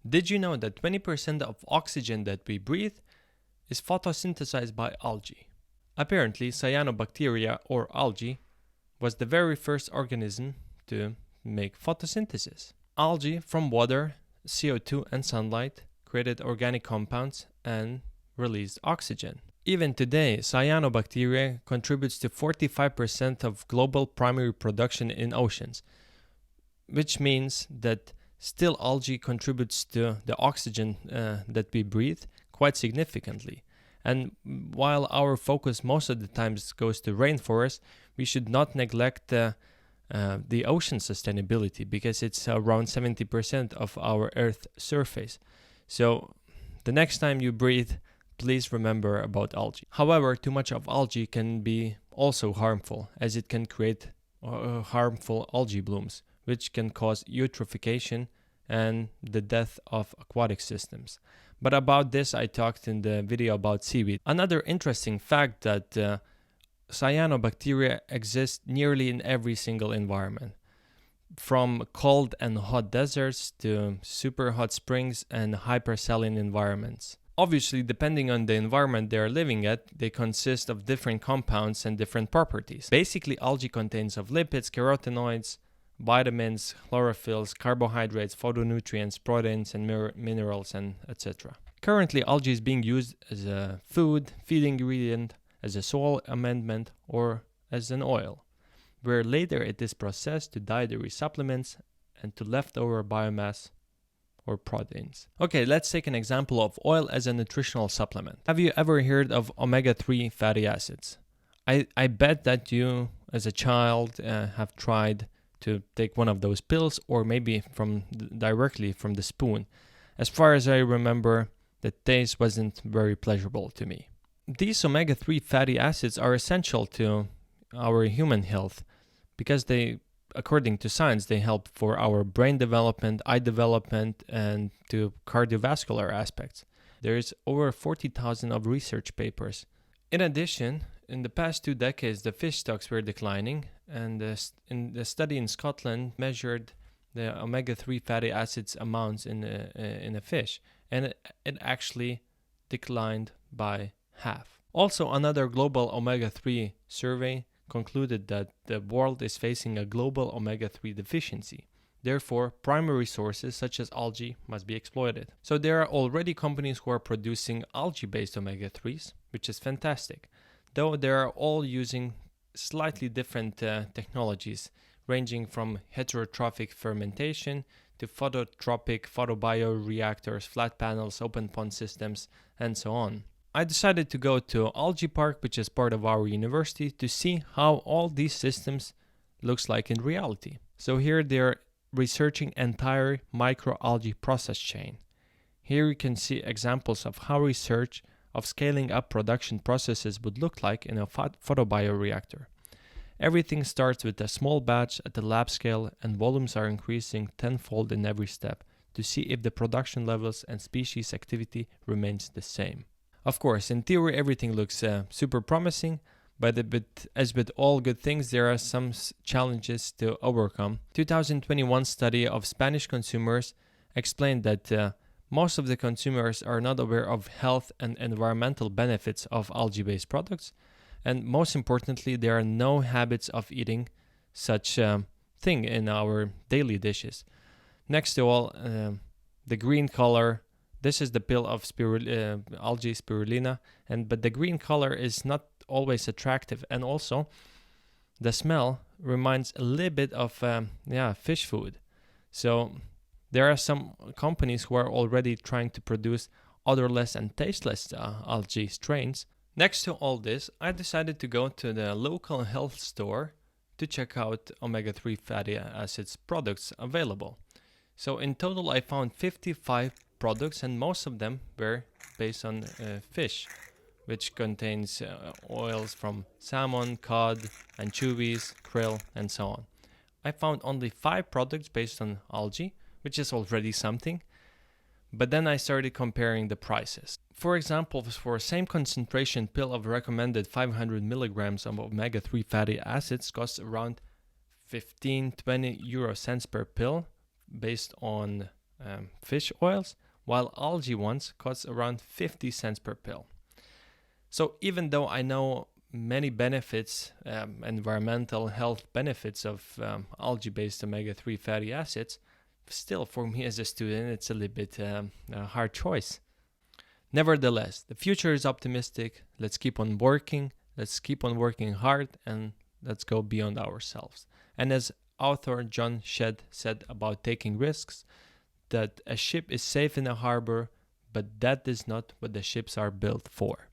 Did you know that 20% of oxygen that we breathe is photosynthesized by algae? Apparently, cyanobacteria or algae was the very first organism to make photosynthesis. Algae from water, CO2 and sunlight created organic compounds and released oxygen. Even today, cyanobacteria contributes to 45% of global primary production in oceans, which means that still algae contributes to the oxygen that we breathe quite significantly. And while our focus most of the times goes to rainforest, we should not neglect the ocean sustainability because it's around 70% of our Earth's surface. So the next time you breathe, please remember about algae. However, too much of algae can be also harmful, as it can create harmful algae blooms, which can cause eutrophication and the death of aquatic systems. But about this I talked in the video about seaweed. Another interesting fact that cyanobacteria exist nearly in every single environment, from cold and hot deserts to super hot springs and hypersaline environments. Obviously, depending on the environment they are living at, they consist of different compounds and different properties. Basically, algae contains of lipids, carotenoids, vitamins, chlorophylls, carbohydrates, phytonutrients, proteins, and minerals, and etc. Currently, algae is being used as a food, feed ingredient, as a soil amendment, or as an oil, where later it is processed to dietary supplements and to leftover biomass or proteins. Okay, let's take an example of oil as a nutritional supplement. Have you ever heard of omega-3 fatty acids? I bet that you, as a child, have tried to take one of those pills, or maybe directly from the spoon. As far as I remember, the taste wasn't very pleasurable to me. These omega-3 fatty acids are essential to our human health because they, according to science, they help for our brain development, eye development, and to cardiovascular aspects. There is over 40,000 of research papers. In addition, in the past 2 decades, the fish stocks were declining, and the study in Scotland measured the omega-3 fatty acids amounts in a fish, and it actually declined by half. Also, another global omega-3 survey concluded that the world is facing a global omega-3 deficiency. Therefore, primary sources such as algae must be exploited. So there are already companies who are producing algae-based omega-3s, which is fantastic, though they are all using slightly different technologies, ranging from heterotrophic fermentation to phototropic photobioreactors, flat panels, open pond systems, and so on. I decided to go to Algae Park, which is part of our university, to see how all these systems looks like in reality. So here they're researching entire microalgae process chain. Here you can see examples of how research of scaling up production processes would look like in a photobioreactor. Everything starts with a small batch at the lab scale, and volumes are increasing tenfold in every step to see if the production levels and species activity remains the same. Of course, in theory, everything looks super promising, but as with all good things, there are some challenges to overcome. 2021 study of Spanish consumers explained that most of the consumers are not aware of health and environmental benefits of algae-based products, and most importantly, there are no habits of eating such thing in our daily dishes. Next to all, the green color. This is the pill of algae spirulina, but the green color is not always attractive, and also the smell reminds a little bit of fish food. So there are some companies who are already trying to produce odorless and tasteless algae strains. Next to all this, I decided to go to the local health store to check out omega-3 fatty acids products available. So in total, I found 55 products, and most of them were based on fish, which contains oils from salmon, cod, anchovies, krill, and so on. I found only 5 products based on algae, which is already something, but then I started comparing the prices. For example, for same concentration pill of recommended 500 milligrams of omega-3 fatty acids costs around 15-20 euro cents per pill based on fish oils, while algae ones cost around 50 cents per pill. So even though I know many benefits, environmental health benefits of algae-based omega-3 fatty acids, still for me as a student it's a little bit a hard choice. Nevertheless, the future is optimistic. Let's keep on working. Let's keep on working hard, and let's go beyond ourselves. And as author John Shedd said about taking risks, that a ship is safe in a harbor, but that is not what the ships are built for.